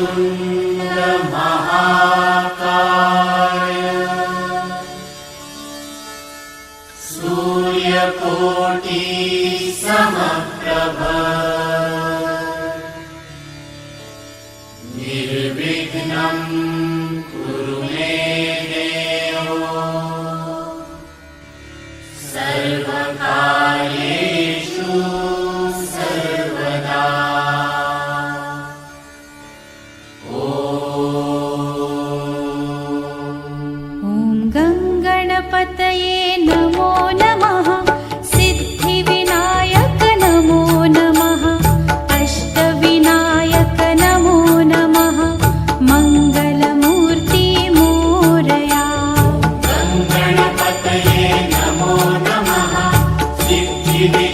वक्रतुण्ड महाकाय सूर्यकोटि समप्रभ निर्विघ्नं कुरु मे देव सर्वकार्येषु सर्वदा। ॐ गङ्गणपतये नमो नमः। सिद्धिविनायक नमो नमः। अष्टविनायक नमो नमः। मङ्गलमूर्ति मोरया। गङ्गणपतये नमो नमः। सिद्धिविनायक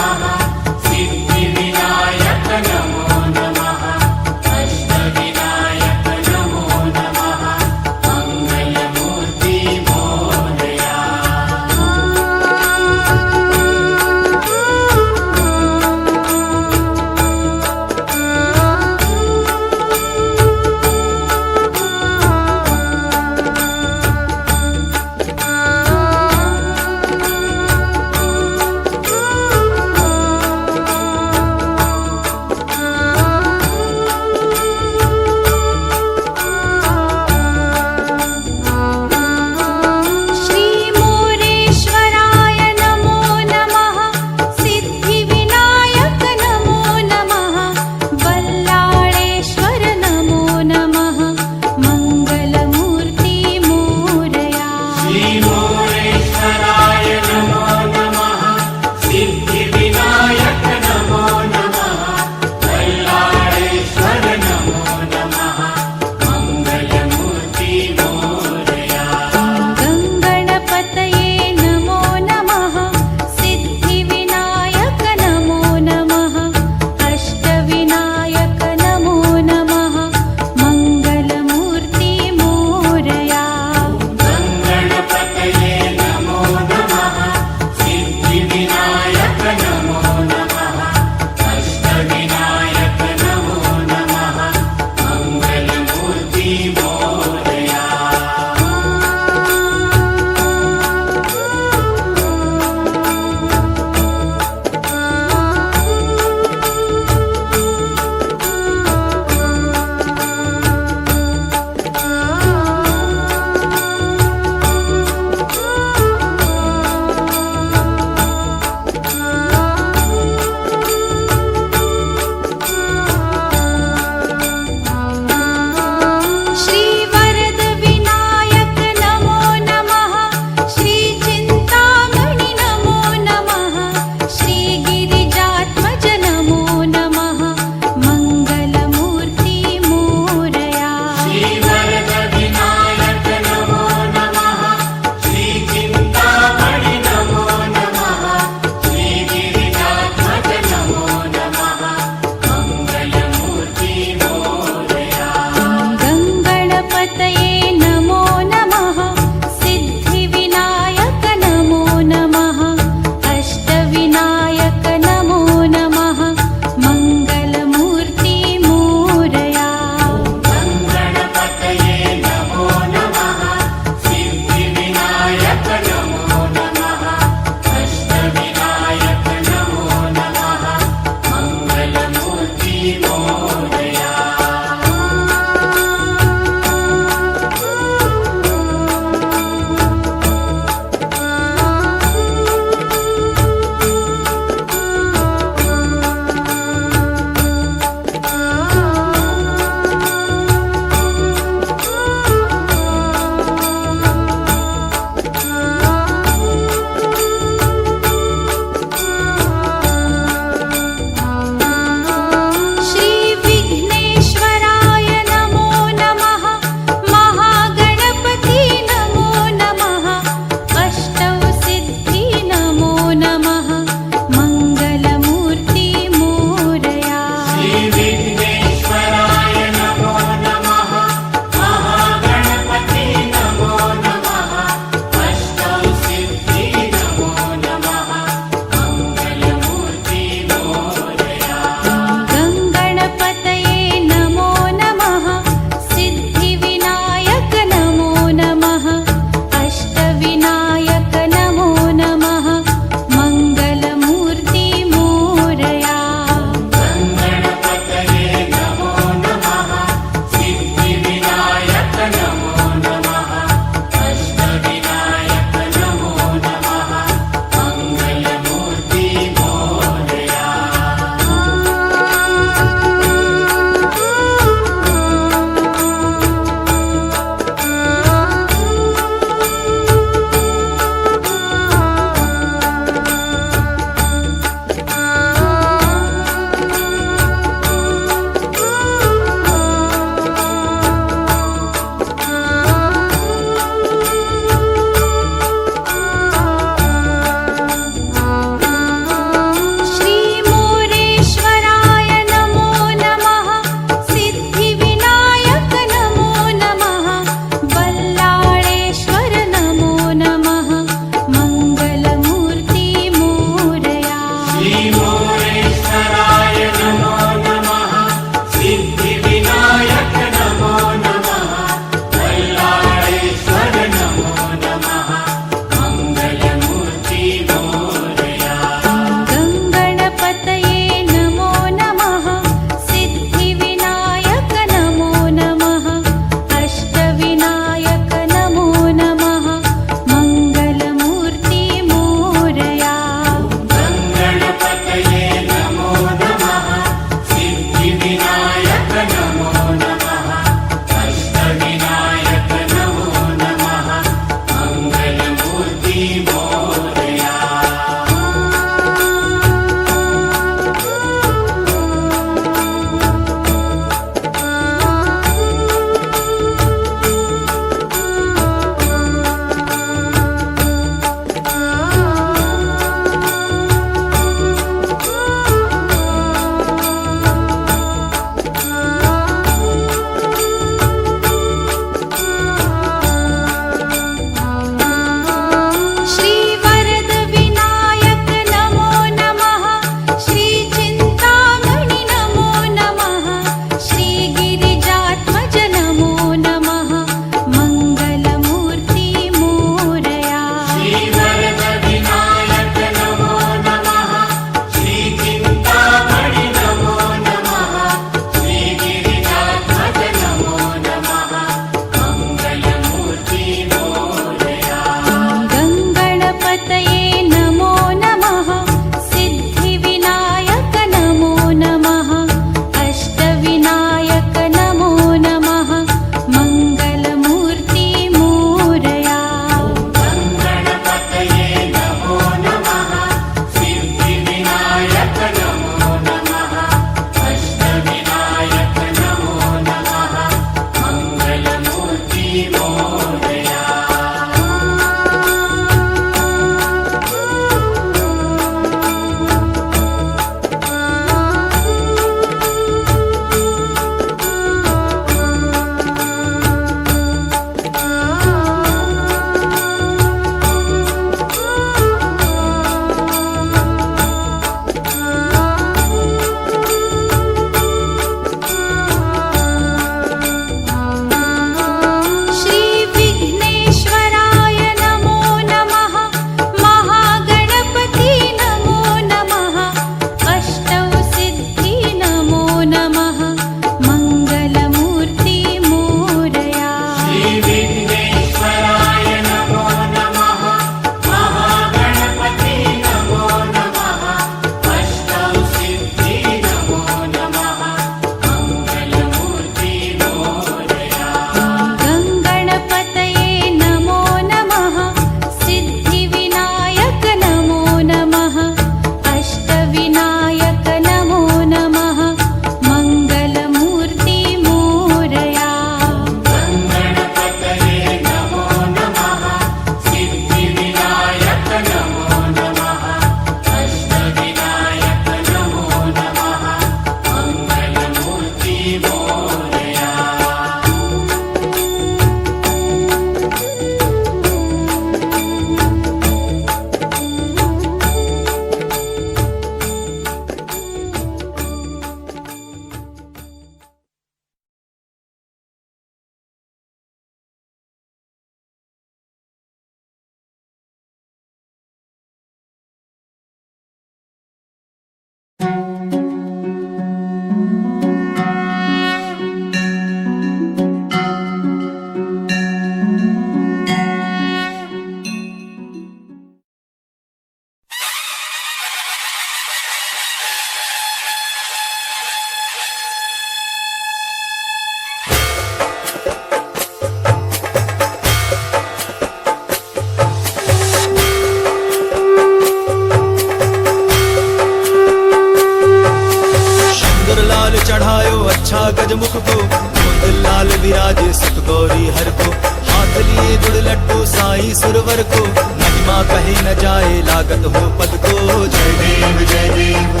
राजमुख को कुंद लाल विराजे सुत गौरी हर को हाथ लिए गुड़ लड्डू साई सुरवर को महिमा कहे न जाए लागत हो पद को जय देव जय देव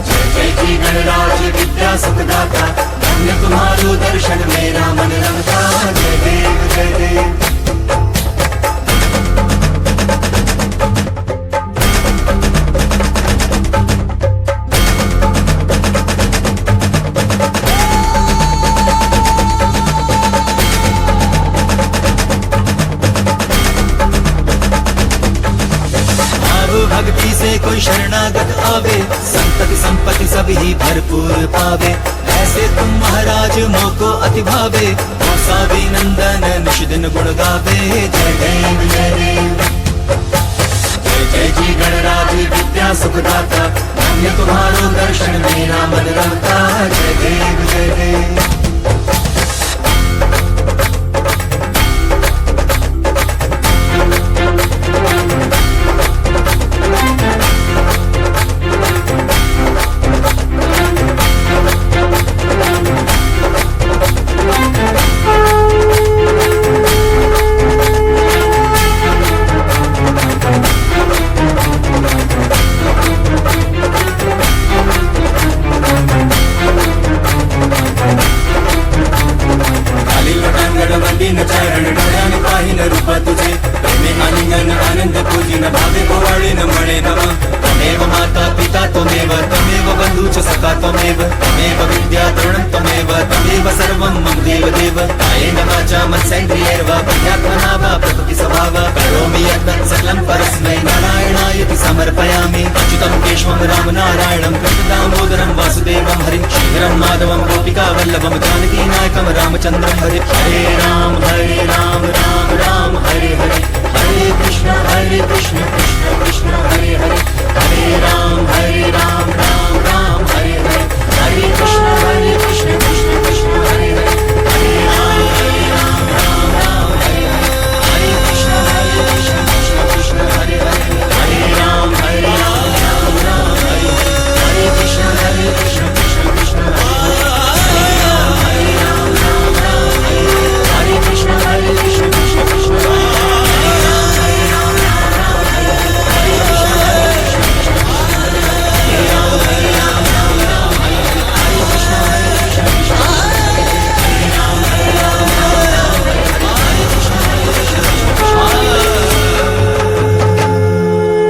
जय जय जी गणराज विद्या सुखदाता धन्य तुम्हारो दर्शन मेरा मन रमता जय देव जय देव भक्ति से कोई शरणागत आवे संतति संपत्ति सभी भरपूर पावे ऐसे तुम महाराज मोको अति भावे गोसावी नंदन निश दिन गुण गावे जय देव जय देव जय जय जी गणराज विद्या सुखदाता धन्य तुम्हारो दर्शन मेरा मन रमता जय देव जय देव चरण डोळ्याने पाहिन रूप तुझे प्रेमे आलिंगन आनंद पूजिन भावे पोवाळीन म्हणे नम तमेव माता पिता त्वमेव तमेव बंधूच सखा त्वमेव तमेव विद्या तरुणं त्वमेव तमेव सर्वं मम देव देव कायेन वाचा मनसेन्द्रियैर्वा बुद्ध्यात्मना वा प्रकृति स्वभाव करोमि यत्तत् सकलं परस्मै नारायणायति समर्पयामि अच्युतं केशवं रामनारायणं कृष्णदामोदरं वासुदेवं हरिं श्रीधरं माधवं गोपिकावल्लभं जानकीनायकं रामचन्द्रं हरे हरे राम राम राम हरे हरे हरे कृष्ण कृष्ण कृष्ण हरे हरे हरे राम राम राम हरे हरे हरे कृष्ण कृष्ण कृष्ण हरे हरे हरे राम राम हरे हरे हरे कृष्ण कृष्ण कृष्ण हरे हरे हरे राम राम हरे हरे हरे कृष्ण कृष्ण कृष्ण हरे हरे हरे राम राम हरे हरे कृष्ण कृष्ण कृष्ण हरे हरे राम राम हरे हरे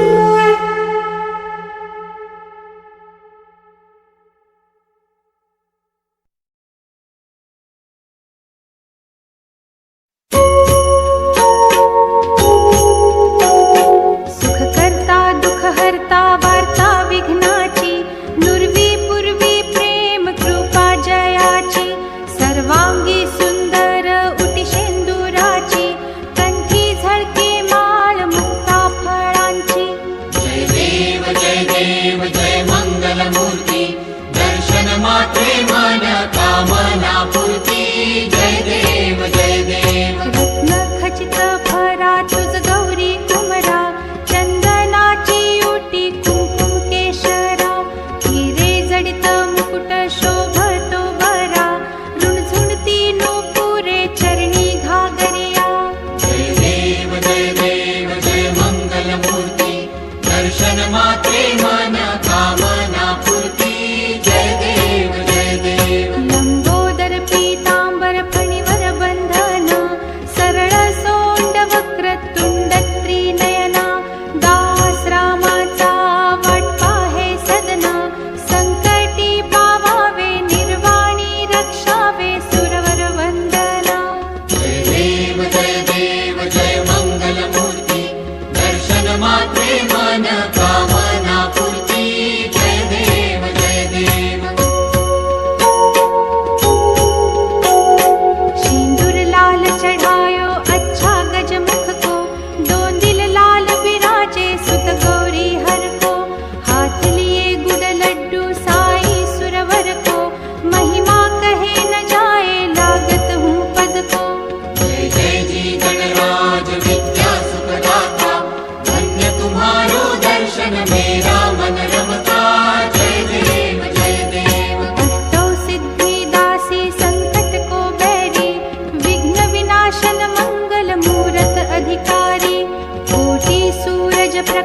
मात्रे मन कामना पूर्ति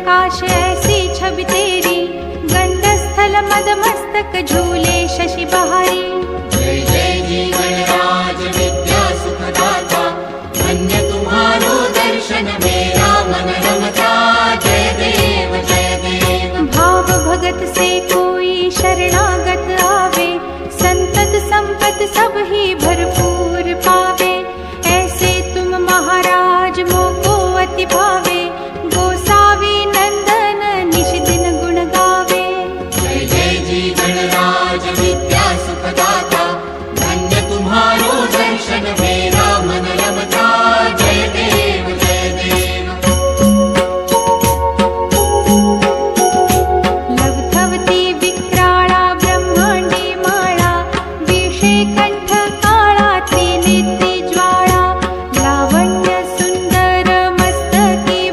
प्रकाश ऐसी छवि तेरी, गंडस्थल मद मस्तक झूले शशि बहारी। जय जय जी गणराज विद्या सुखदाता, धन्य तुम्हारो दर्शन मेरा मन रमता। जय देव जय देव। भाव भगत से कोई शरणागत आवे, संतत संपत सब ही भरपूर पावे। ऐसे तुम महाराज मोको अति भावे, गोसावी नंदन निश दिन गुण गावे। जय जय जी गणराज विद्या सुखदाता, धन्य तुम्हारो दर्शन मेरा मन रमता। जय देव जय देव। लवथवती विक्राळा ब्रह्मांडी माळा, विषे कंठ काळा त्रिनेत्री ज्वाळा। लावण्य सुंदर मस्तकी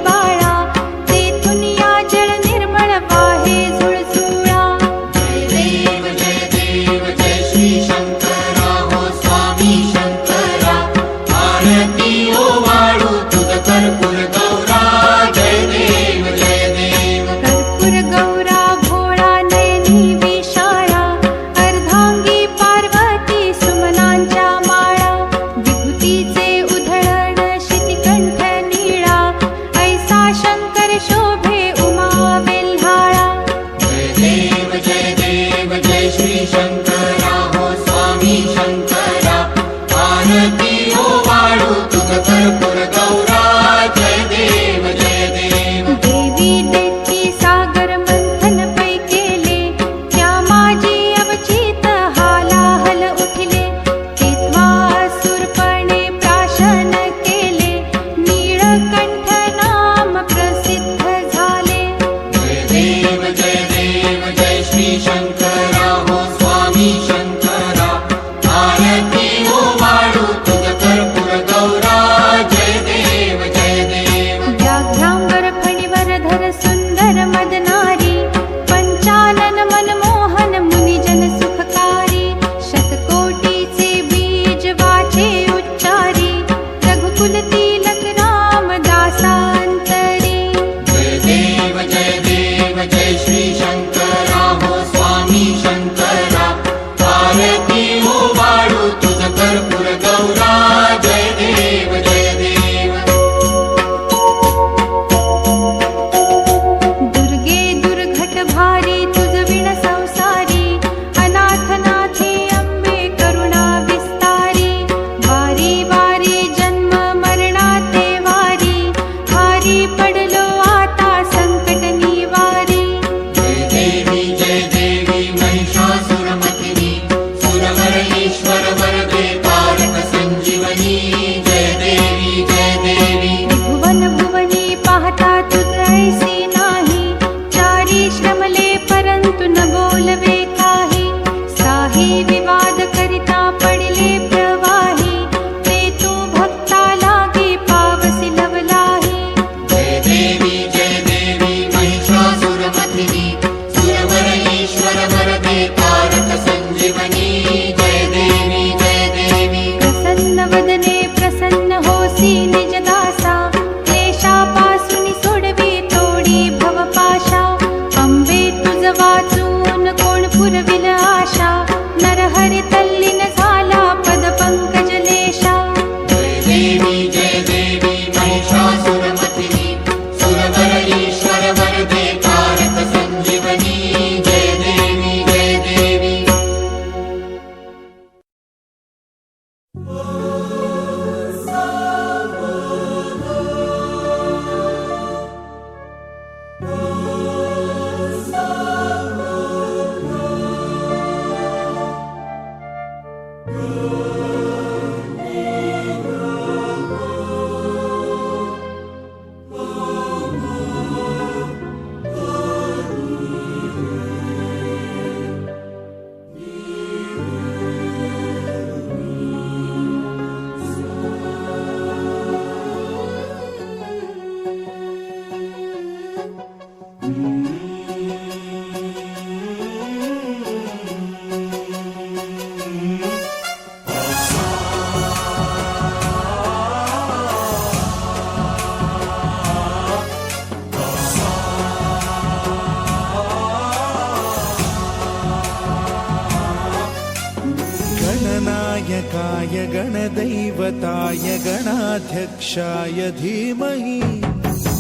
गणाध्यक्षाय गणदैवताय गणाध्यक्षाय धीमहि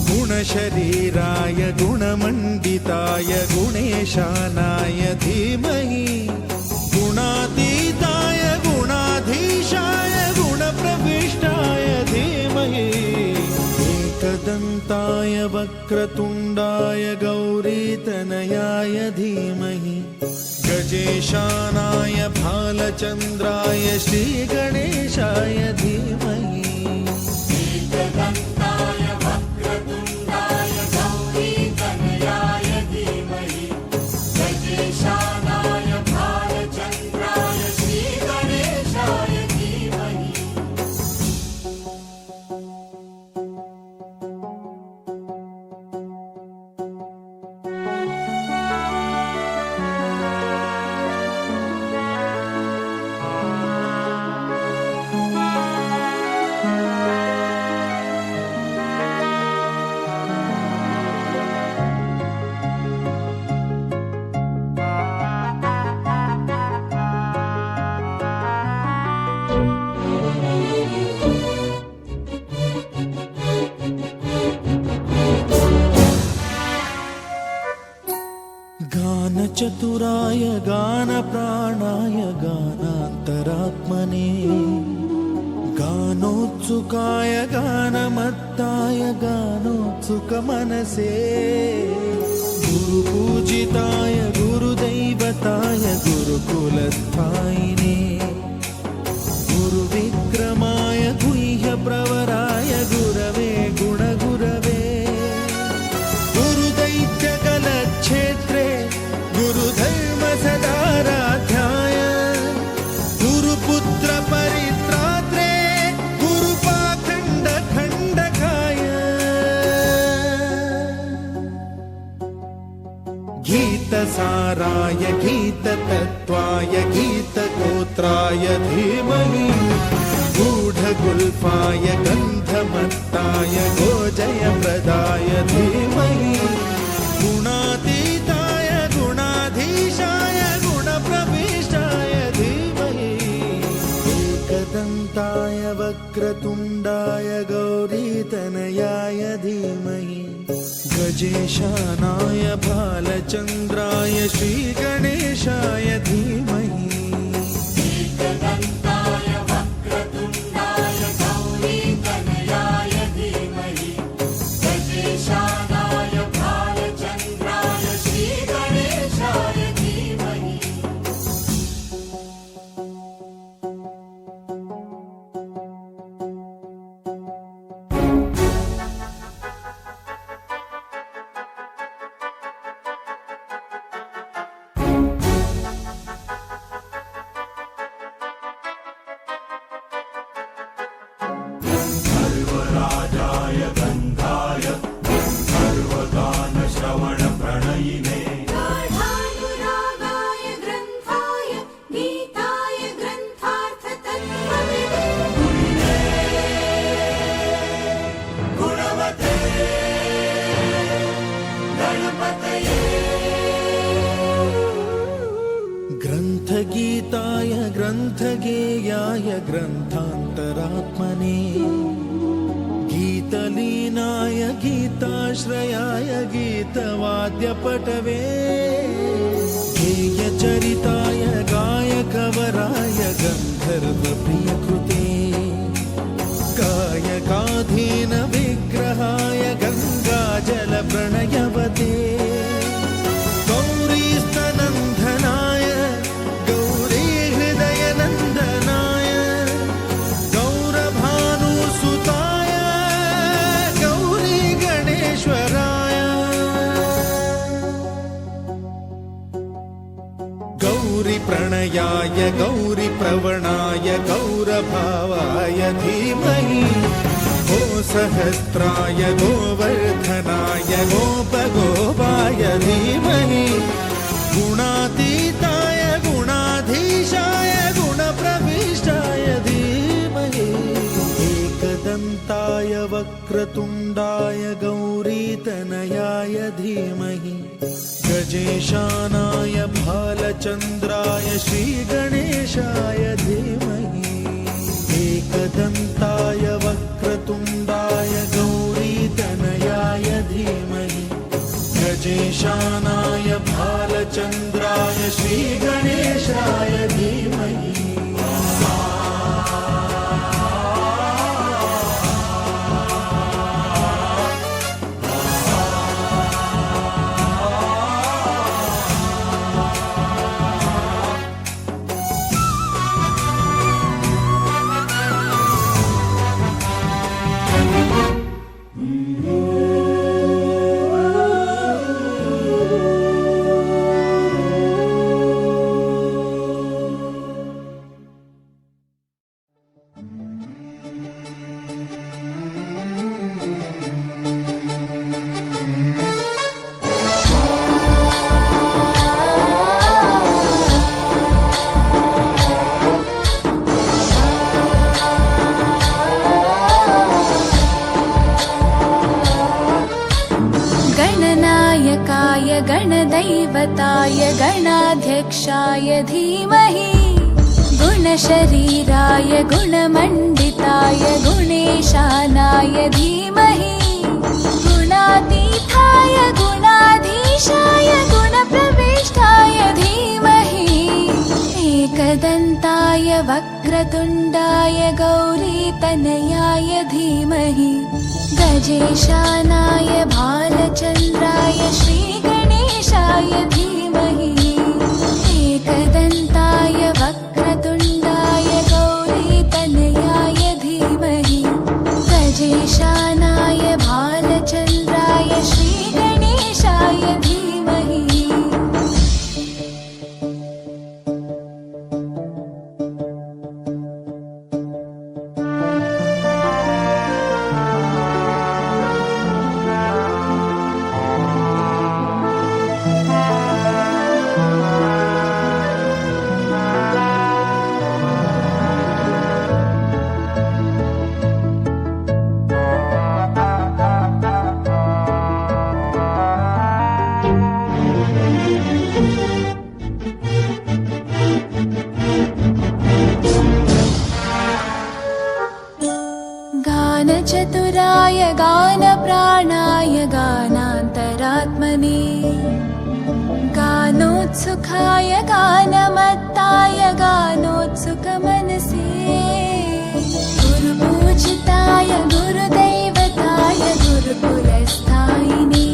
गुणशरीराय गुणमण्डिताय गुणेशानाय धीमहि गुणातीताय गुणाधीशाय गुणप्रविष्टाय धीमहि एकदन्ताय वक्रतुण्डाय गौरीतनयाय धीमहि गजेशानाय भालचन्द्राय श्रीगणेशाय धीमहि एकदन्ताय वक्रतुण्डाय गौरीतनयाय धीमहि गजेशानाय भालचन्द्राय श्रीगणेशाय धीमहि गानचतुराय गानप्राणाय गानान्तरात्मने गानोत्सुकाय गानमत्ताय गानोत्सुकमनसे गुरुपूजिताय गुरुदैवताय गुरुकुलस्थायिने गुरुविक्रमाय गुह्यप्रवराय गुरवे गुणगुरवे गुरुदैत्यकलक्षेत्रे गुरुधर्मसदाराध्याय गुरुपुत्र परित्रात्रे गुरुपाखण्डखण्डकाय गीतसाराय गीततत्त्वाय गीतगोत्राय धीमहि गूढगुल्फाय गन्धमत्ताय गोजयप्रदाय धीमहि गुणातीताय गुणाधीशाय गुणप्रविष्टाय धीमहि एकदन्ताय वक्रतुण्डाय गौरीतनयाय धीमहि गजेशानाय भालचन्द्राय श्रीगणेशाय धीमहि एकदन्ताय वक्रतुण्डाय गौरीतनयाय धीमहि गजेशानाय भालचन्द्राय श्रीगणेशाय धीमहि गाढानुरागाय ग्रन्थाय गीताय ग्रन्थार्थतत्त्वविदे गुणवते गणपतये ग्रन्थगीताय ग्रन्थगेयाय ग्रन्थान्तरात्मने गीतलीनाय गीताश्रयाय गीतवाद्यपटवे गेयचरिताय गायकवराय गन्धर्वप्रियकृते गायकाधीन विग्रहाय गङ्गाजलप्रणयवते गौरीस्तनन्दनाय गौरीहृदयनन्दनाय गौरभानुसुताय गौरीगणेश्वराय गौरीप्रणयाय गौरीप्रवणाय गौरभावाय धीमहि गोसहस्राय गोवर्धनाय गोपगोपाय धीमहि गुणातीताय गुणाधीशाय गुणप्रविष्टाय धीमहि एकदन्ताय वक्रतुण्डाय गौरीतनयाय धीमहि गजेशानाय भालचन्द्राय श्रीगणेशाय धीमहि एकदन्ताय वक्रतुण्डाय गौरीतनयाय धीमहि गजेशानाय भालचन्द्राय श्रीगणेशाय धीमहि गणनायकाय गणदैवताय गणाध्यक्षाय धीमहि गुणशरीराय गुणमण्डिताय गुणेशानाय धीमहि गुणातीताय गुणाधीशाय गुणप्रविष्टाय धीमहि एकदन्ताय वक्रतुण्डाय गौरीतनयाय धीमहि गजेशानाय भालचन्द्राय श्रीगणेशाय धीमहि एकदन्ताय वक्रतुण्डाय गौरीतनयाय धीमहि गजेशानाय भालचन्द्राय श्रीगणेशाय धीमहि गानचतुराय गानप्राणाय गानान्तरात्मने गानोत्सुकाय गानमत्ताय गानोत्सुकमनसे गुरुपूजिताय गुरुदैवताय गुरुकुलस्थायिने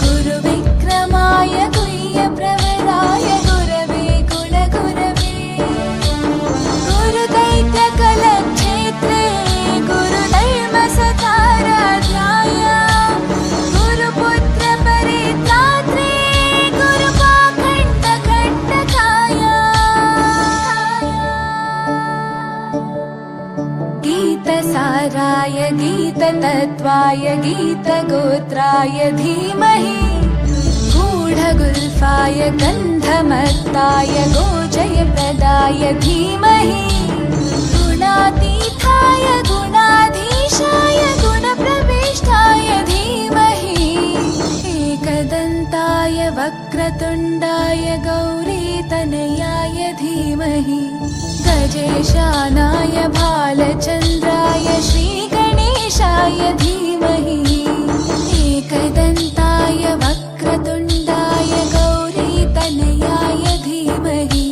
गुरुविक्रमाय गुह्यप्रवराय गुरवे गुणगुरवे गुरुदैत्यकलक्षेत्रे गुरुधर्मसकाराध्याय गुरुपुत्रपरित्रात्रे गुरुपाखण्डखण्डकाय गीतसाराय गीततत्त्वाय गीतगोत्राय धीमहि गूढगुल्फाय गन्धमत्ताय गोजयप्रदाय धीमहि गुणातीताय गुणाधीशाय गुणप्रविष्टाय धीमहि एकदन्ताय वक्रतुण्डाय गौरीतनयाय धीमहि गजेशानाय भालचन्द्राय श्रीगणेशाय धीमहि एकदन्ताय वक्रतुण्डाय गौरीतनयाय धीमहि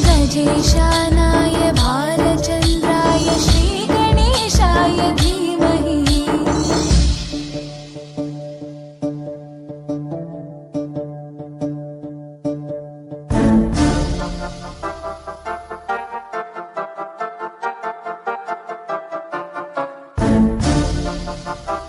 गजेशानाय भालचन्द्राय श्रीगणेशाय धीमहि Thank you.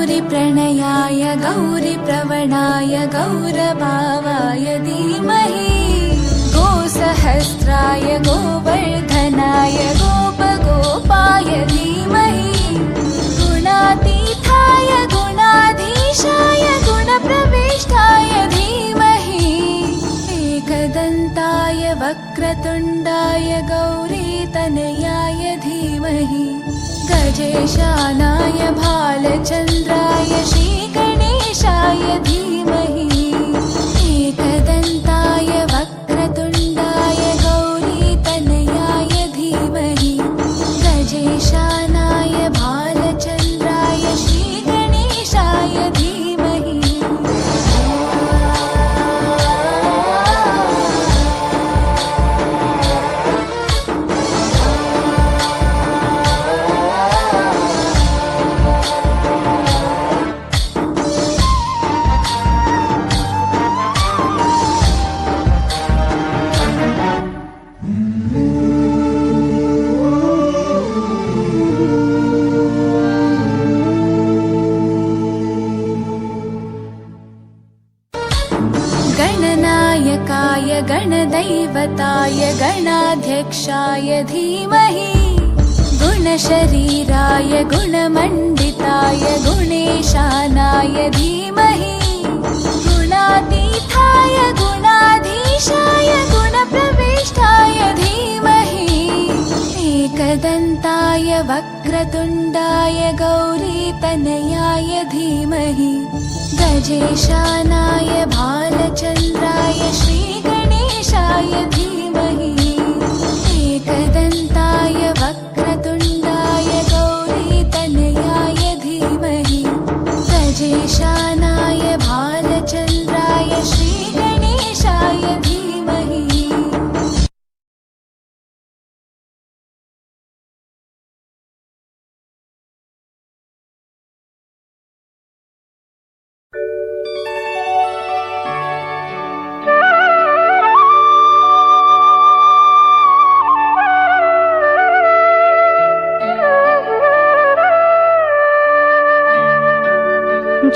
गौरी प्रणयाय गौरी प्रवणाय गौरभावाय धीमहि गोसहस्राय गोवर्धनाय गोपगोपाय धीमहि गुणातीताय गुणाधीशाय गुणप्रविष्टाय धीमहि एकदन्ताय वक्रतुण्डाय गौरीतनयाय धीमहि गजेशानाय भालचन्द्राय श्रीगणेशाय धीमहि एकदन्ताय वक्रतुण्डाय गौरीतनयाय धीमहि गजेशानाय भालचन्द्राय श्रीगणेशाय धीमहि गणनायकाय गणदैवताय गणाध्यक्षाय धीमहि गुणशरीराय गुणमण्डिताय गुणेशानाय धीमहि गुणातीताय गुणाधीशाय गुणप्रविष्टाय धीमहि एकदन्ताय वक्रतुण्डाय गौरीतनयाय धीमहि गजेशानाय भालचन्द्राय श्रीगणेशाय धीमहि एकदन्ताय वक्रतुण्डाय गौरीतनयाय धीमहि गजेशानाय भालचन्द्राय श्रीगणेशाय धीमहि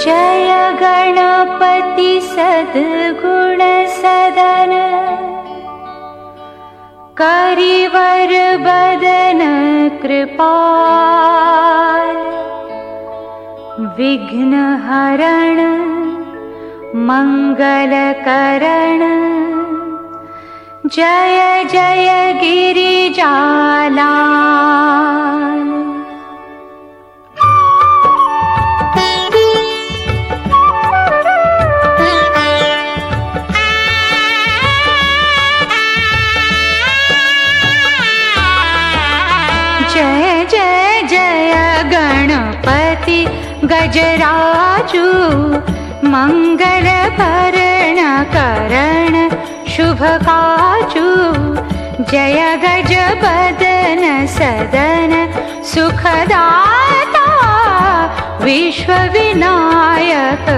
जय गणपति सद्गुण सदन करिवर बदन कृपाल विघ्न हरण मंगल करण जय जय गिरिजालाल जय जय जय गणपति गजराजू मंगल भरण करण शुभ काजू जय गज बदन सदन सुखदाता विश्व विनायक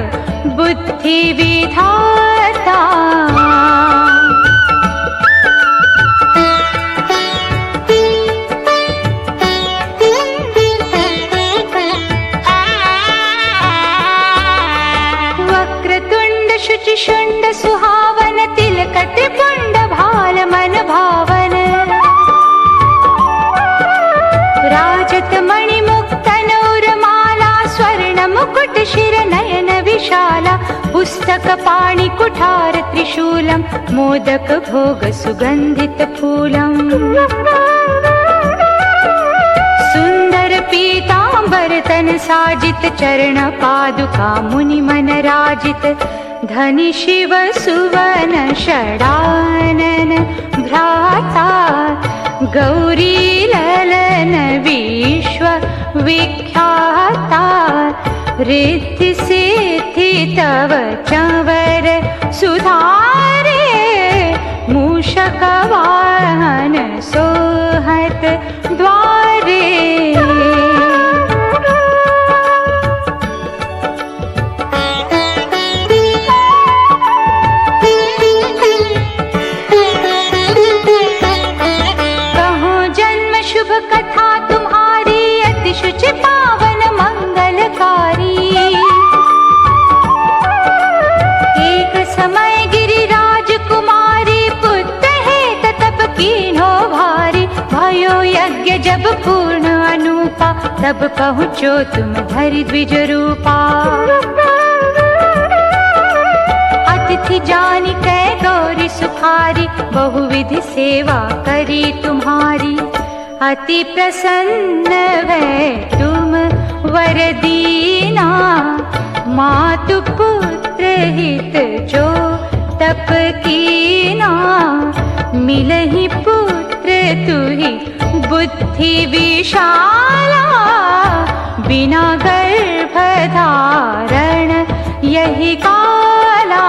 बुद्धि विधाता शुंड सुहावन तिलक त्रिपुंड भाल मन भावन राजत मणि मुक्त नूरमाला स्वर्ण मुकुट शिर नयन विशाला पुस्तक पाणि कुठार त्रिशूलम मोदक भोग सुगंधित फूलम सुंदर पीतांबर तन साजित चरण पादुका मुनि मन राजित धनि शिव सुवन षडानन भ्राता गौरी ललन विश्व विख्याता रिद्धि सिद्धि तव चंवर सुधारे मूषक वाहन सोहत द्वारे शुभ कथा तुम्हारी अति शुचि पावन मंगलकारी जब पूर्ण अनूपा, तब पहुँचो तुम धरि द्विज रूपा। अतिथि जानि कै गौरी सुखारी, बहुविधि सेवा करी तुम्हारी। अति प्रसन्न भय तुम वर दीना, मातु पुत्र हित जो तप कीना। मिलहि पुत्र तुहि बुद्धि विशाला, बिना गर्भ धारण यही काला।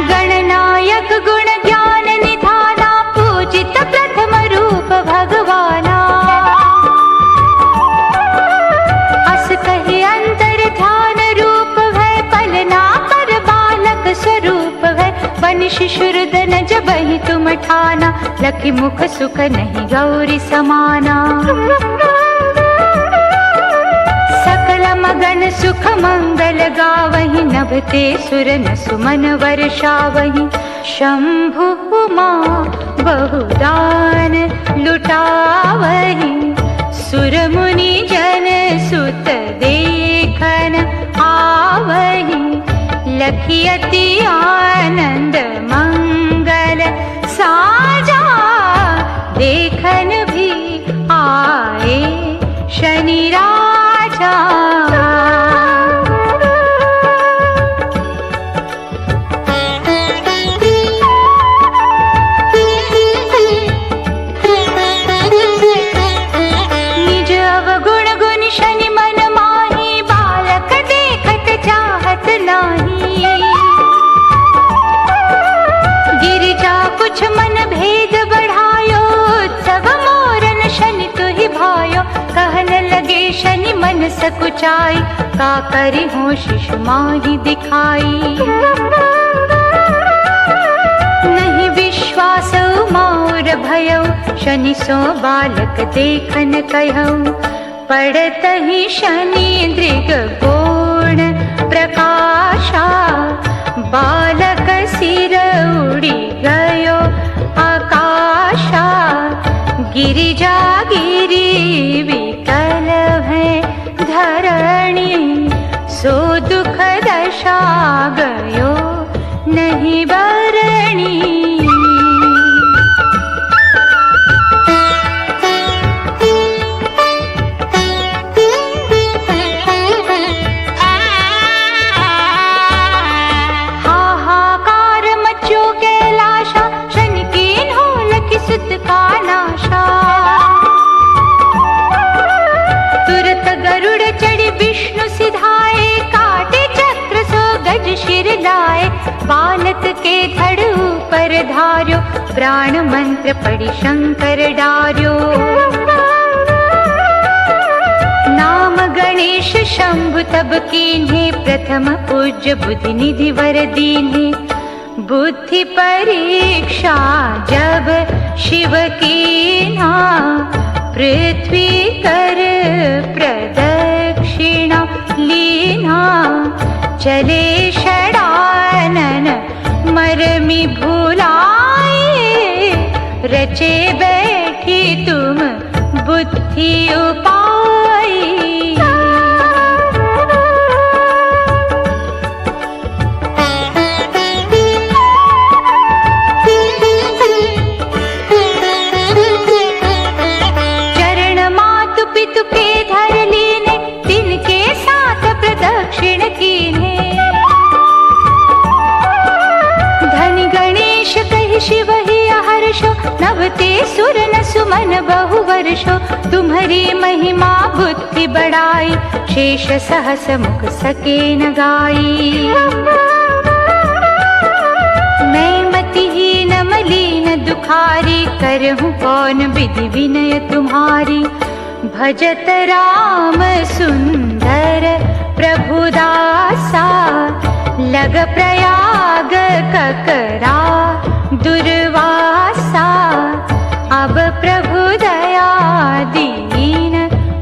गणनायक गुण ज्ञान निधाना, पूजित प्रथम रूप भगवाना। अस कहि अंतर ध्यान रूप भय, पलना पर बालक स्वरूप भय। बन शिशुरदन जबहि तुम ठाना, लखि मुख सुख नहीं गौरी समाना। सकल मगन सुख मंगल गावहि, नभते सुर न सुमन वर्षावहि। शंभु उमा बहुदान लुटावहि, सुर मुनि जन सुत देखन आवहि। लखि अति आनंद मंगल साजा, देखन भी आए शनि राजा। निज अवगुण गुण शनि मन माही, बालक देखत चाहत नाही। गिरिजा कुछ मन भेद बढ़ायो, उत्सव मोरन शनि तुहि भायो। कहन लगे शनि मन सकुचाई, का करि हो शिशु माहि दिखाई। नहीं विश्वास माउर भयो, शनि सो बालक देखन कहऊ। पड़त ही शनि दृग कोण प्रकाशा, बालक सिर उड़ी गयो आकाशा। गिरिजा गिरी विकल है धरणी, सो दुख दशा गयो नहीं बरणी। हाहाकार मचो कैलाशा, शनि कीन हो लखि सुत का नाशा। तुरत गरुड़ चढ़ी विष्णु सिधाए, काटे चक्र सो गज शिर लाए। बालक के धड़ ऊपर धार्यो, प्राण मंत्र पढ़ि शंकर डार्यो। नाम गणेश शंभु तब कीन्हे, प्रथम पूज्य बुद्धि निधि वर दीन्हे। बुद्धि परीक्षा जब शिव कीन्हा, पृथ्वी कर प्रदक्षिणा लीना। चले षडानन मरमि भुलाए, रचे बैठी तुम बुद्धि उपाय। चरण मातु पितु के धर लीने, तिनके साथ प्रदक्षिण कीन्हे। धनि गणेश कहि शिव ही हर्षो, नभते सुर न सुमन बहु वर्षो। तुम्हारी महिमा बुद्धि बढ़ाई, शेष सहस मुख सके न गाई। मैं मतिहीन मलिन दुखारी, करहूँ कौन विधि विनय तुम्हारी। भजत राम सुंदर प्रभुदासा, लग प्रयाग ककरा दुर्वासा। अब प्रभु दया दीन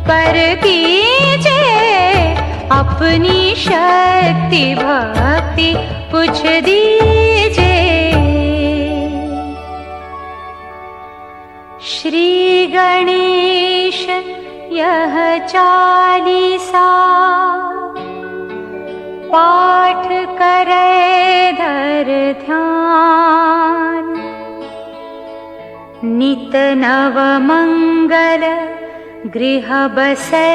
पर कीजे, अपनी शक्ति भक्ति पूछ दीजिए। श्री गणेश यह चालीसा पाठ करे धर ध्यान। नित नव मंगल गृह बसे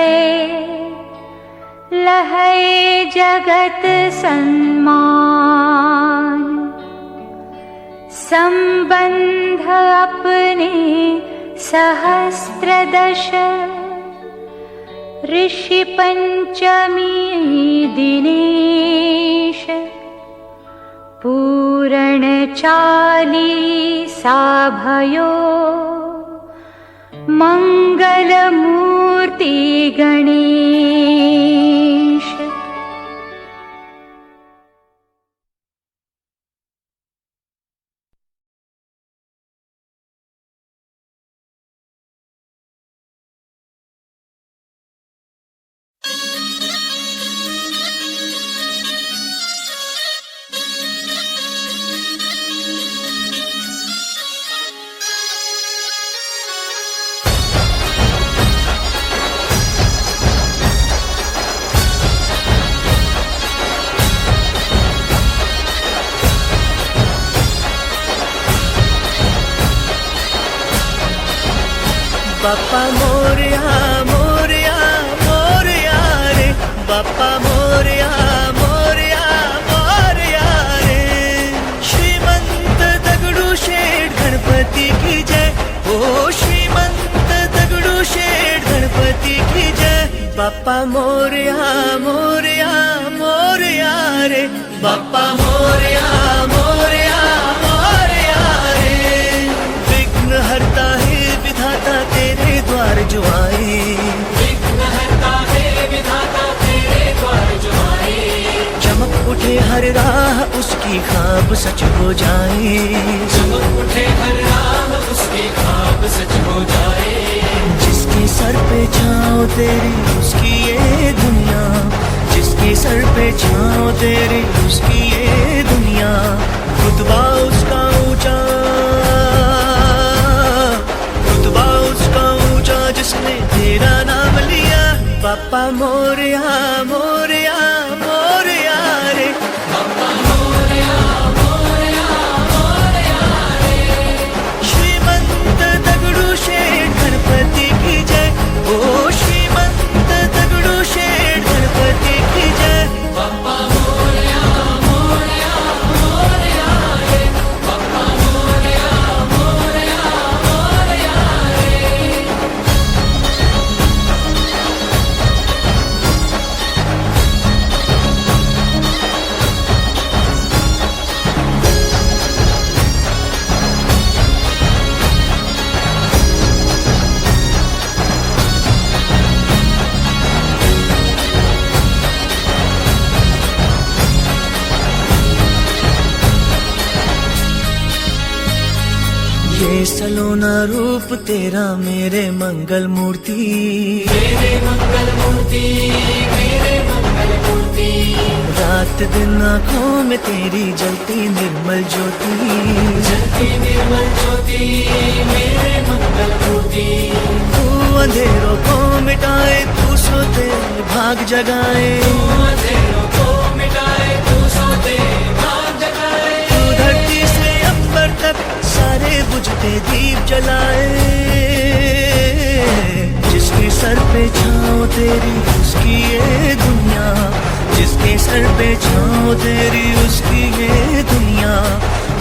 लहै जगत सन्मान। संबंध अपने सहस्त्रदश ऋषि पंचमी दिनेश। पूरण चालीसा भयो मंगल मूर्ति गणेश। बाप्पा मोरया मोरया मोरया रे, बाप्पा मोरया मोरया मोरया रे। श्रीमंत दगडूशेठ गणपती की जय, ओ श्रीमंत दगडूशेठ गणपती की जय। बाप्पा मोरया मोरया मोरया रे, बाप्पा मोरया मोरया मोरया रे। विघ्न हरता है विधाता तेरे द्वार जो आए, विघ्नहर्ता है विधाता तेरे द्वार जो आए। चमक उठे हर राह उसकी ख्वाब सच हो जाए। चमक उठे हर राह उसकी ख्वाब सच हो जाए। जिसके सर पे छाँव तेरी उसकी ये दुनिया, जिसके सर पे छाँव तेरी उसकी ये दुनिया। रुतबा उसका ऊंचा, रुतबा उसका ऊंचा जिसने तेरा नाम लिया। बाप्पा मोरया मोरया मोरया रे, बाप्पा मोरया मोरया मोरया रे। श्रीमंत दगडूशेठ गणपती की जय, ओ श्रीमंत दगडूशेठ गणपती की जय। बाप्पा मोरया मोरया मोरया रे, बाप्पा मोरया मोरया मोरया रे। ये सलोना रूप तेरा मेरे मंगल मूर्ति, मेरे मंगल मूर्ति, मेरे मंगल मूर्ति। रात दिन आँखों में तेरी जलती निर्मल ज्योति। जलती निर्मल ज्योति मेरे मंगल मूर्ति। तू अंधेरों को मिटाए, तू सोते भाग जगाए। अंधेरों को मिटाए, तू सोते भाग जगाए। तू धरती से अंबर तक सारे बुझते दीप जलाए। जिसके सर पे छाँव तेरी उसकी ये दुनिया, जिसके सर पे छाँव तेरी उसकी ये दुनिया।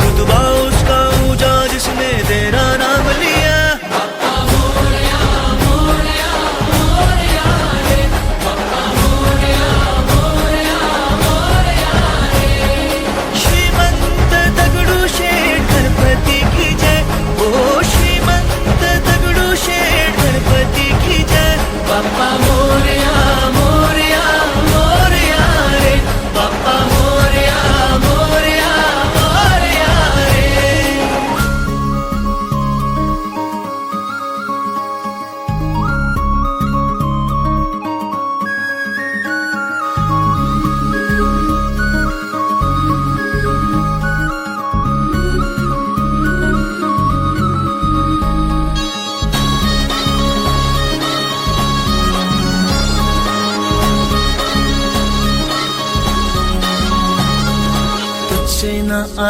रुतबा उसका ऊंचा जिसने तेरा नाम लिया। बाप्पा मोरया मोरया मोरया रे, बाप्पा मोरया मोरया मोरया रे। श्रीमंत दगडूशेठ गणपती की जय, ओ श्रीमंत दगडूशेठ गणपती की जय। बाप्पा मोरया मोरया मोरया रे, बाप्पा मोरया मोरया मोरया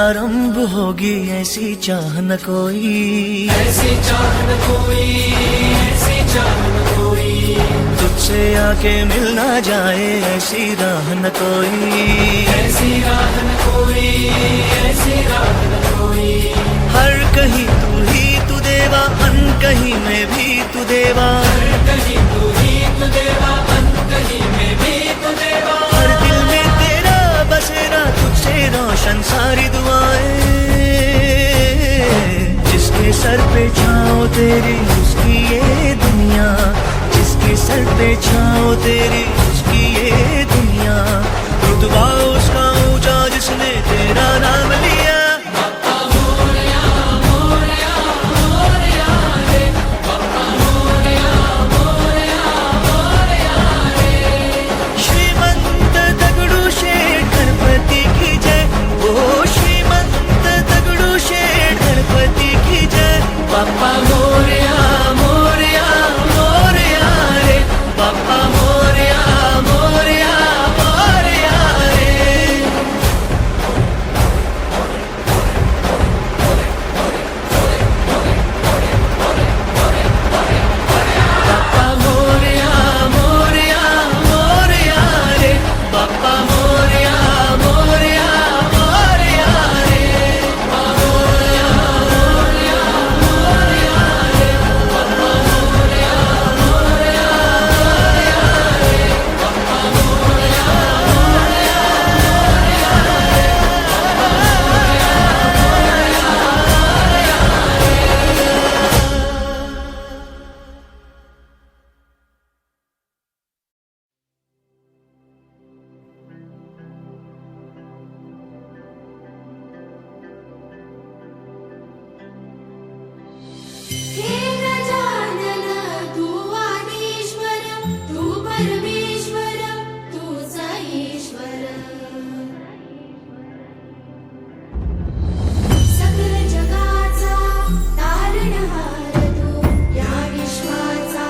आरंभ होगी ऐसी चाह न कोई, ऐसी चाह न कोई, ऐसी चाह न कोई, तुझसे आके मिल ना जाए ऐसी राह न कोई, ऐसी राह न कोई, ऐसी राह न कोई। हर कहीं तू ही तू देवा, अन कहीं में भी तू देवा, हर कहीं तू ही तू देवा, अन कहीं में भी तू देवा। हर दिल में तेरा बसेरा, तुझसे रोशन सारी दुआएं। जिसके सर पे छाओ तेरी उसकी ये दुनिया, जिसके सर पे छाओ तेरी उसकी ये दुनिया, रुतबा उसका ऊंचा जिसने तेरा नाम लिया। श्रीमंत दगड़ू शेठ गणपति की जय, ओ श्रीमंत दगड़ू शेठ गणपति की जय। बाप्पा मोरया मोरया मोरया रे, बाप्पा मोरया मोरया मोरया रे। बाप्पा मोरया मोरया मोरया रे, बाप्पा मोरया मोरया मोरया रे। हे गजानन तू आदिश्वर, तू परमेश्वर, तूच ईश्वर, सकल जगाचा तारणहार तू, या विश्वाचा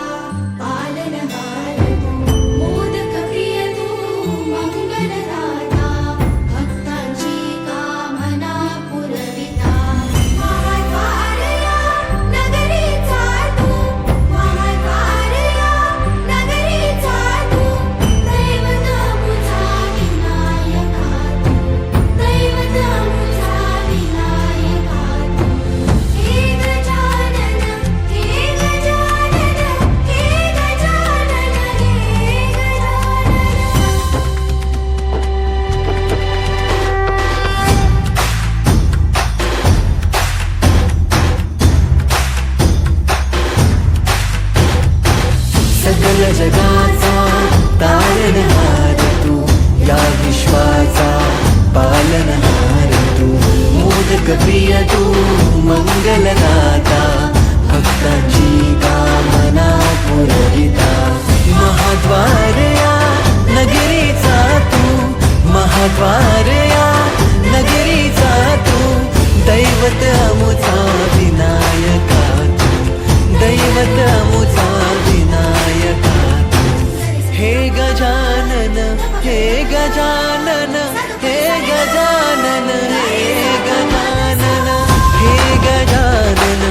पालनहार तू, मोदक प्रिय तू, मंगलदाता, भक्तांची कामना पुरविता, महाद्वारया नगरीचा तू, महाद्वारया नगरीचा तू, दैवत मुझा विनायका तू, दैवत मुझा विनायका तू। हे गजानन हे गजानन हे गजानन हे गजानन। सकल जगाचा तारणहार तू, या विश्वाचा पालनहार तू, मोदक प्रिय तू, मंगलदाता, भक्तांची कामना पुरविता, महाद्वारया नगरीचा तू, महाद्वारया नगरीचा तू, दैवत अमुचा विनायका तू, दैवत अमुचा विनायका तू। हे गजानन हे गजानन हे गजानन हे गजानन हे गजानन,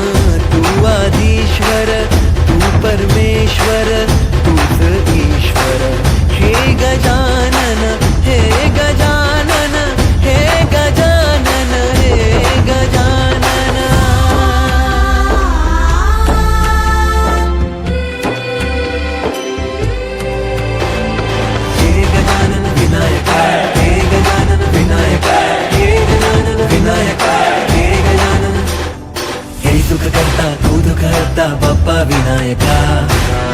तू आदिश्वर, तू परमेश्वर, तूच ईश्वर। हे गजानन हे गजानन हे गजानन हे गजानन। हे गजानन विनायका, हे गजानन विनायका, हे गजानन विनायका, हे गजानन। हे सुख करता तू दुःख हरता बाप्पा विनायका,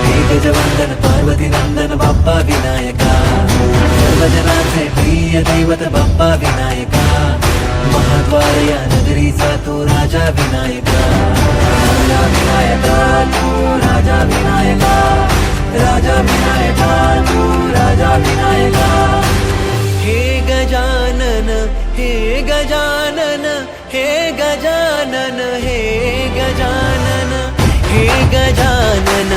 हे गजवंदन पार्वती नंदन बाप्पा विनायका, सर्वजनांचे प्रिय दैवत बाप्पा विनायका, महाद्वार या नगरीचा तू राजा विनायका, राजा विनायका तू राजा विनायका, राजा विनायका तू राजा विनायका। हे गजानन हे गजानन हे गजानन हे गजानन हे गजानन,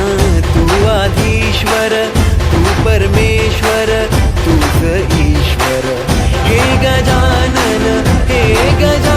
तू आधीश्वर, तू परमेश्वर, तूच ईश्वर। हे गजानन हे गजानन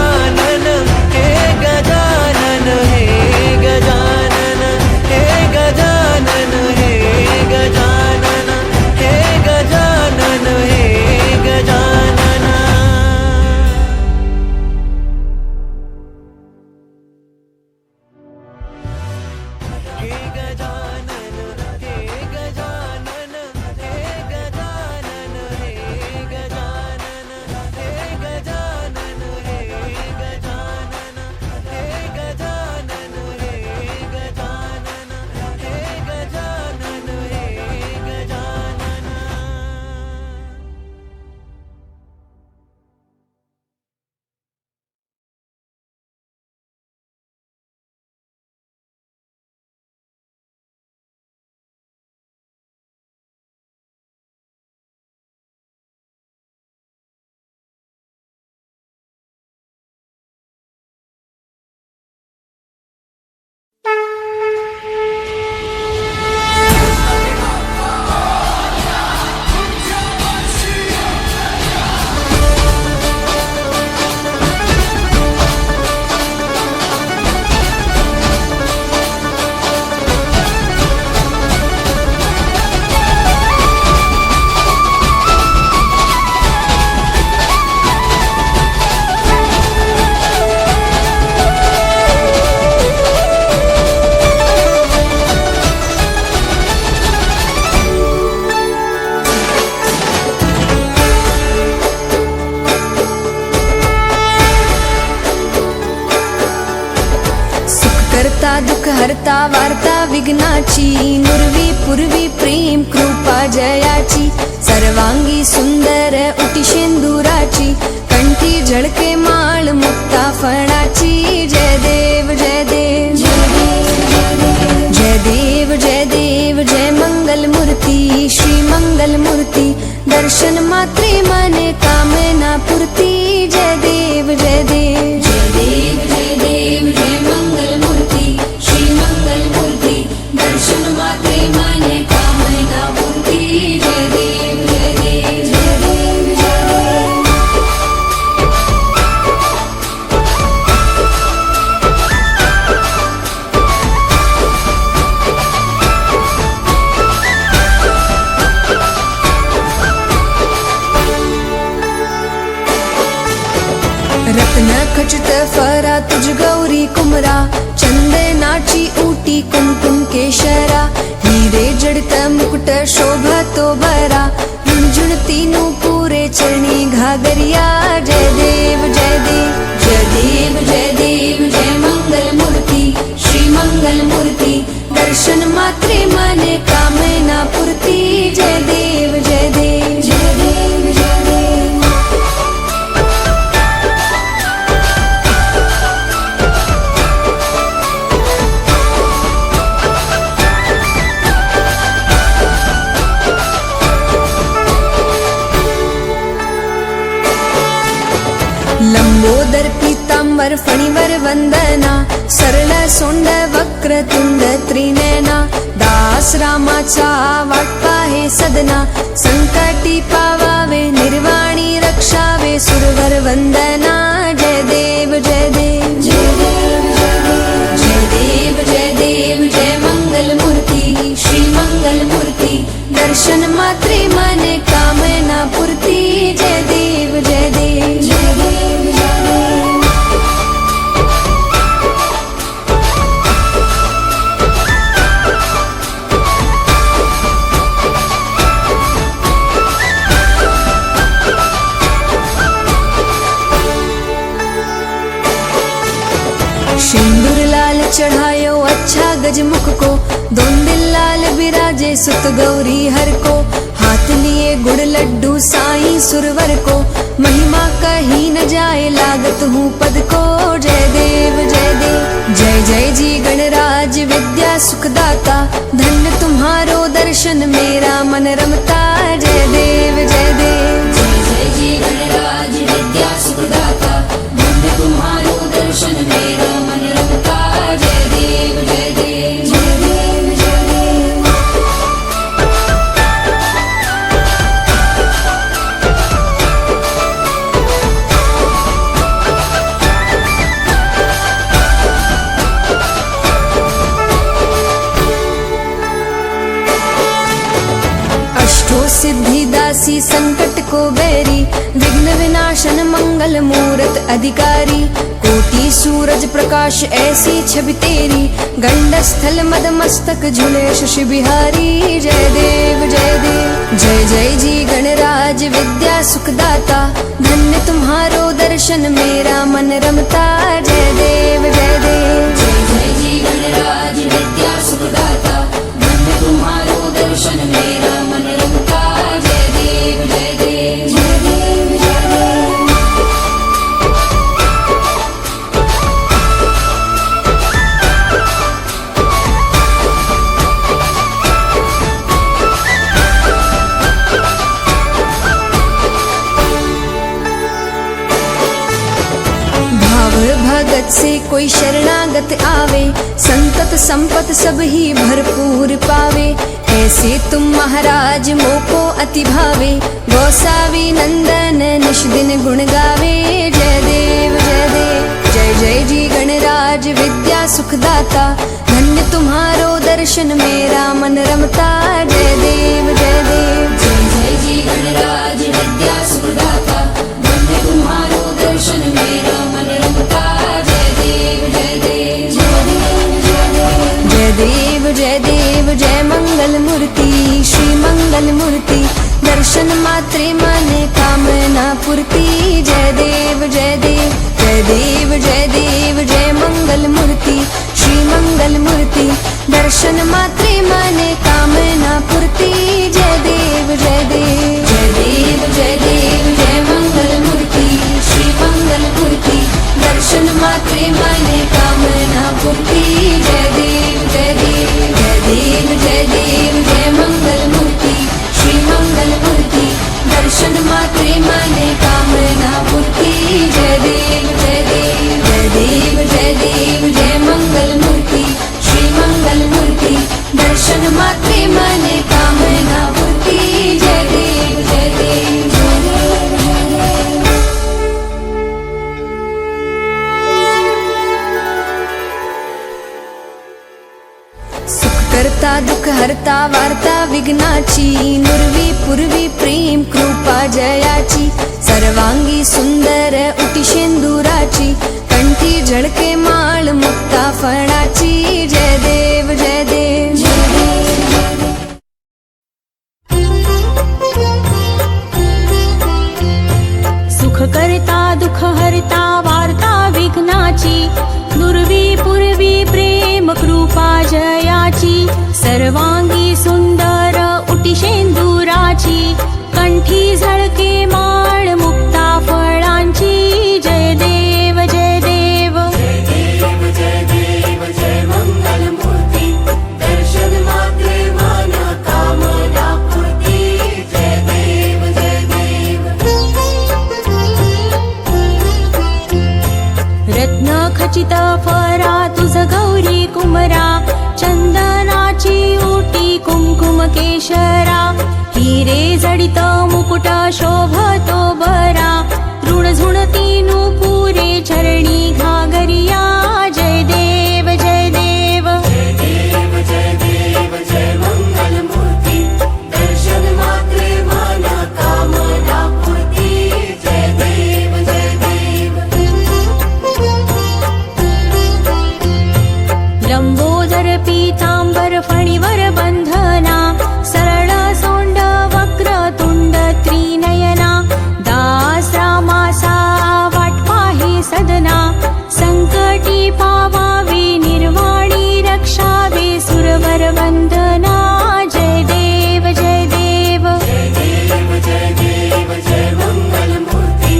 करता दुःख हरता वार्ता विघ्नाची नुरवी पूर्वी प्रेम कृपा जयाची सर्वांगी सुंदर उटी शेंदुराची कंठी झळके माळ मुक्ता फणाची जय देव जय देव जय देव जय देव जय मंगल मूर्ती श्री मंगल मूर्ती दर्शन मात्रे माने कामना पूर्ती जय देव जय देव जय देव जय देव जय मंगल मूर्ती श्री मंगल मूर्ती दर्शन मात्रे माने कामना पूर्ती जय देव जय देव जय देव जय देव रत्न खचित फरा तुझ गौरी कुमरा चंदनाची उटी कुमकुम केशरा हिरे जडित मुकुट शोभा तो बरा झुणझुणती नूपुरे चरणी घागरिया जय देव जय देव जय देव जय देव जय मंगल मूर्ती श्री मंगल मूर्ती दर्शन मात्रे माने कामना पूर्ती जय देव जय देव जय देव जय देव लंबोदर पीतांबर फणीवर वंदना सरळ सोंड वक्रतुंड त्रिनयना दास रामाचा वाटपा हे सदना संकटी पावावे निर्वाणी रक्षावे सुरवर वंदना जय देव जय देव जय देव जय देव जय देव जय मंगल मूर्ती श्री मंगल मूर्ती दर्शन मात्रे माने कामना पूर्ती जय देव जय देव जय देव जय देव सिंदूर लाल चढ़ायो अच्छा गजमुख को दोन दिल लाल बिराजे सुत गौरी हर को हाथ लिए गुड़ लड्डू साईं सुरवर को महिमा कहीं न जाए लागत हूँ पद को जय देव जय देव जय जय जी गणराज विद्या सुखदाता धन्य तुम्हारो दर्शन मेरा मन रमता जय देव जय देव जय जय जी गणराज विद्या सुखदाता धन्य तुम्हारो दर्शन मेरा मन रमता जय देव जय देव जय देव जय देव अष्टो सिद्धि दासी संकट को बैरी विघ्न विनाशन मंगल मूरत अधिकारी कोटि सूरज प्रकाश ऐसी छवि तेरी गंड स्थल मद मस्तक झूले शशि बिहारी जय देव जय देव जय जय जी गणराज विद्या सुखदाता धन्य तुम्हारो दर्शन मेरा मन रमता जय देव जय देव जय जय जी गणराज विद्या सुखदाता धन्य तुम्हारो दर्शन मेरा मन रमता जय देव जय देव जय देव जय देव भगत से कोई शरणागत आवे संतत संपत सब ही भरपूर पावे ऐसे तुम महाराज मोको अति भावे गोसावी नंदन निश दिन गुण गावे जय देव जय देव जय जय जी गणराज विद्या सुखदाता धन्य तुम्हारो दर्शन मेरा मन रमता जय देव जय देव जय जय जी गणराज विद्या सुखदाता धन्य तुम्हारो दर्शन मेरा मन रमता जय देव जय देव जय देव जय देव जय देव जय मंगल मूर्ति श्री मंगल मूर्ति दर्शन मात्रे माने कामना पूर्ति जय देव जय देव जय देव जय देव जय मंगल मूर्ति श्री मंगल मूर्ति दर्शन मात्रे माने कामना पूर्ति जय देव जय देव जय देव जय देव जय मंगल मूर्ति श्री मंगल मूर्ति दर्शन मात्रे माने कामना पूर्ति जय देव जय देव जय देव जय देव जय मंगल मूर्ति श्री मंगल मूर्ति दर्शन मात्रे माने कामना पूर्ति जय देव जय देव जय देव जय देव जय मंगल मूर्ति श्री मंगल मूर्ति दर्शन मात्रे माने कामना पूर्ति जय देव जय देव जय देव सुख करता दुःख हरता वार्ता विघ्नाची नुरवी पूर्वी प्रेम कृपा जयाची सर्वांगी सुंदर उटी शेंदुराची कंठी झळके माळ मुक्ता फळाची जय देव जय देव जय देव सुख करता दुःख हरता वार्ता विघ्नाची नुरवी पूर्वी प्रेम कृपा जयाची सर्वांगी सुंदर उटी शेंदुराची कंठी झळके माळ मुक्ता फळांची जय देव जय देव जय देव जय देव जय मंगल मूर्ति दर्शन मात्रे माना कामना पूर्ति जय देव जय देव रत्न खचित फरा तुझ गौरी कुमरा चंदनाची ओटी कुंकुम केशरा हिरे जडित मुकुट शोभतो बरा ऋण झुणती नुपुरे चरणी घागरिया जय देव जय देव जय देव जय देव जय मंगल मूर्ति दर्शन मात्रे माना कामना पूर्ति जय देव जय देव लंबोदर पीतांबर फणीवर बंधना सरळ सोंड वक्र तुंड त्रिनयना दास रामासा वाट पाहे सदना संकटी पावावे निर्वाणी रक्षावे सुरवर वंदना जय देव जय देव जय देव जय देव जय मंगल मूर्ति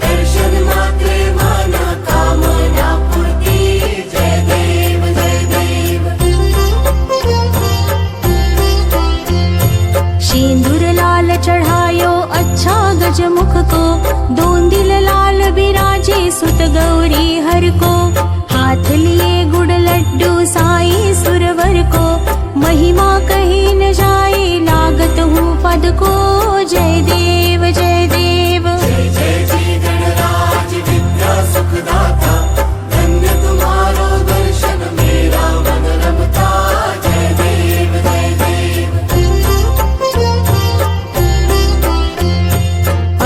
दर्शन मात्रे माना कामना पूर्ति जय देव जय देव सिंदूर लाल चढ़ायो अच्छा गजमुख को दोन दिल लाल बिराजे सुत गौरी हर को हाथ लिए गुड़ लड्डू साई सुरवर को महिमा कही न जाए लागत हूँ पद को जय देव जय देव जय जय जी गणराज विद्या सुखदाता धन्य तुम्हारो दर्शन मेरा मन रमता जय देव जय देव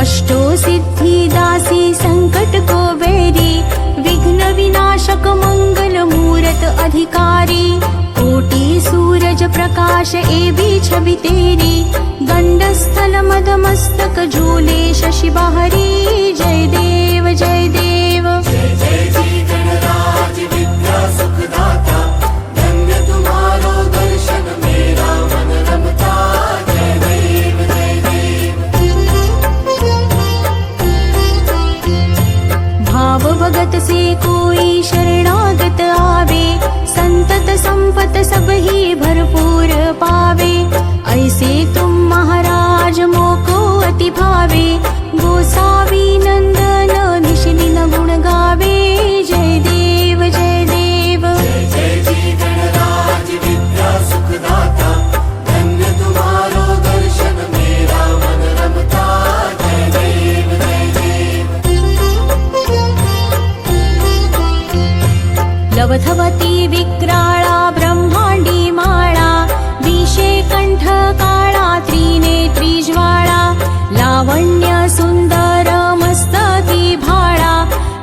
अष्टो सिद्धि दासी संकट को बेरी विघ्न विनाशक मंगल मूरत अधिकारी कोटि सूरज प्रकाश ए भी छवि तेरी गंडस्थल मद मस्तक झूले शशि बहरी जय देव जय देव जय जय जी गणराज विद्या सुखदाता धन्य तुम्हारो दर्शन मेरा मन रमता जय देव जय देव भाव भगत से कोई शरणागत आवे संतत संपत सब ही भरपूर पावे ऐसे तुम महाराज मोको अति भावे गोसावी नंदन निशिदिन गुण गावे जय देव जय देव जय जय जी गणराज विद्या सुखदाता धन्य तुम्हारो दर्शन मेरा मन रमता जय देव जय देव लवथवती विक्राळा ब्रह्मांडी माळा विषे कंठ काळा त्रिनेत्री ज्वाळा लावण्य सुंदर मस्तकी भाळा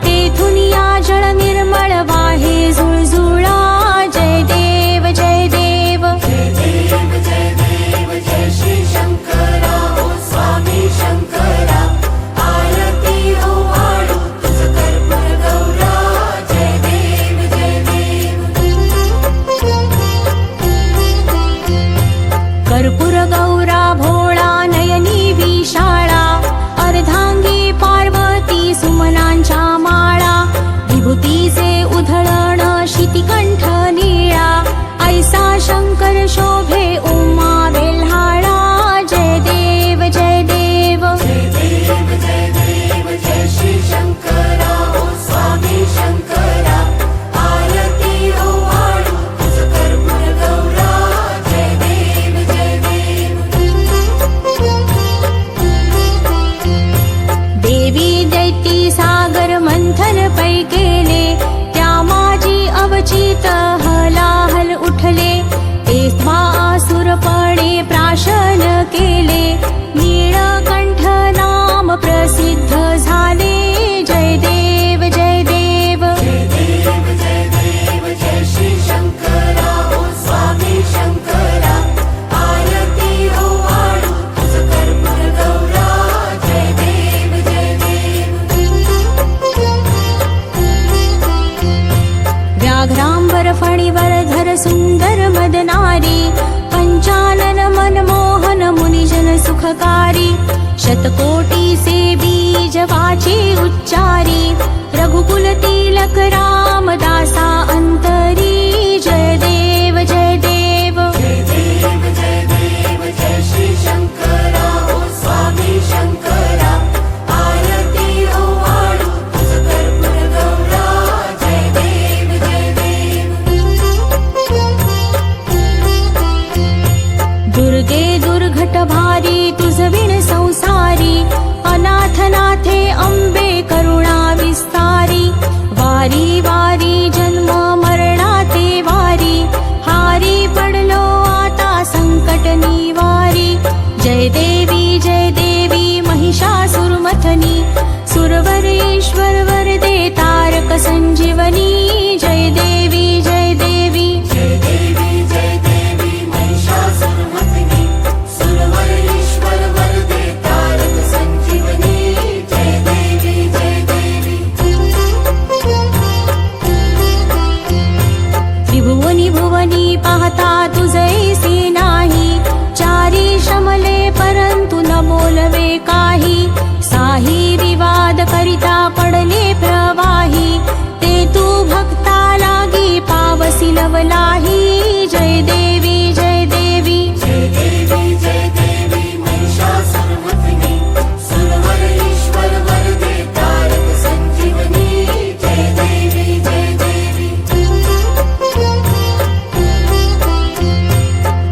तेथून या जळ निर्मळ वाहे झुळझुळा जय देव जय देव जय देव जय देव जय श्री शंकरा ओ स्वामी शंकरा आरती ओ वाळू तुझ कर्पूर गौरा जय देव जय देव दिसे उधळण शितिकंठ निळा ऐसा शंकर शोभे उमा वेल्हाळा जय देव जय देव जय देव जय देव जय श्री शंकरा ओ स्वामी शंकरा आरती ओ वाळू तुझ कर्पूर गौरा जय देव जय देव देवी दैती सागर मंथन पै केले त्या माझी अवचित हलाहल उठले तेव्हा आसुरपणे प्राशन केले नीळकंठ नाम प्रसिद्ध झाले जय देव जय देव जय देव जय देव जय श्री शंकरा ओ स्वामी शंकरा आरती ओ वाळू तुझ कर्पूर गौरा जय देव जय व्याघ्रांबर फणीवर धर सुंदर मदनारी पंचानन मनमोहन मुनिजन सुखकारी शतकोटी से बीज वाचे उच्चारी रघुकुल तिलक रामदासा अंतरी जय देव जय देव जय देव जय देव जय श्री शंकरा ओ स्वामी शंकरा आरती ओ वाळू तुझ कर्पूर गौरा जय देव जय दुर्गे दुर्घट भारी तुझ विण संसारी अनाथनाथे अंबे करुणा विस्तारी वारी वारी जन्म मरणाते वारी हारी पडलो आता संकट निवारी जय देवी महिषासुरमथनी सुरवर ईश्वर वरदे तारक संजीवनी जय देवी जय देवी जय देवी महिषासुरमर्दिनी सुरवर ईश्वर वरदे तारक संजीवनी जय देवी त्रिभुवनी भुवनी पाहता तुझैसे नाही चारी शमले परंतु न बोलवे काही साही विवाद करिता पडले प्रवाही ते तू भक्ता लागी पावसी लवलाही जय देवी जय देवी जय देवी महिषासुरमर्दिनी सुरवर ईश्वर वरदे तारक संजीवनी जय देवी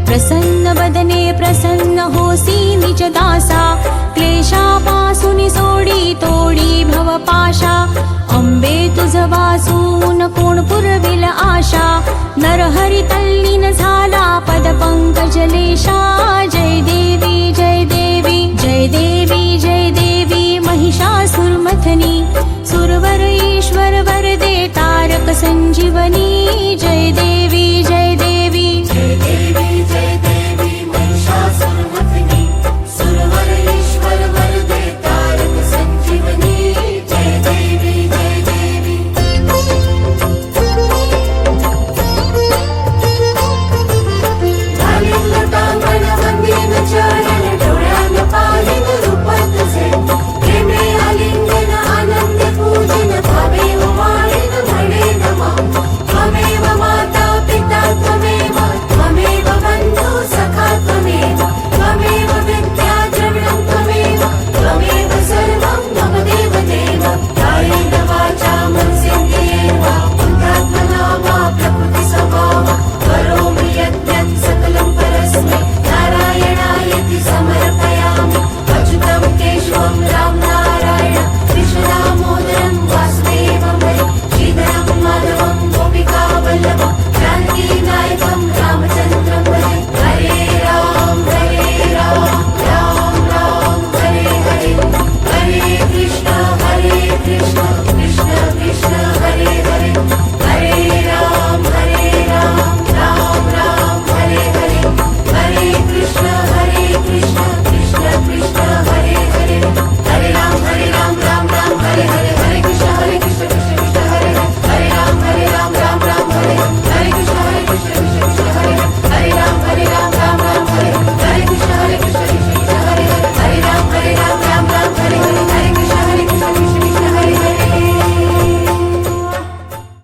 प्रसन्न बदने प्रसन्न होसी निज दासा क्लेशापासून सोडी तोडी भवपाशा अंबे तुझ वासून कोण पुरविल आशा नरहरी तल्लीन झाला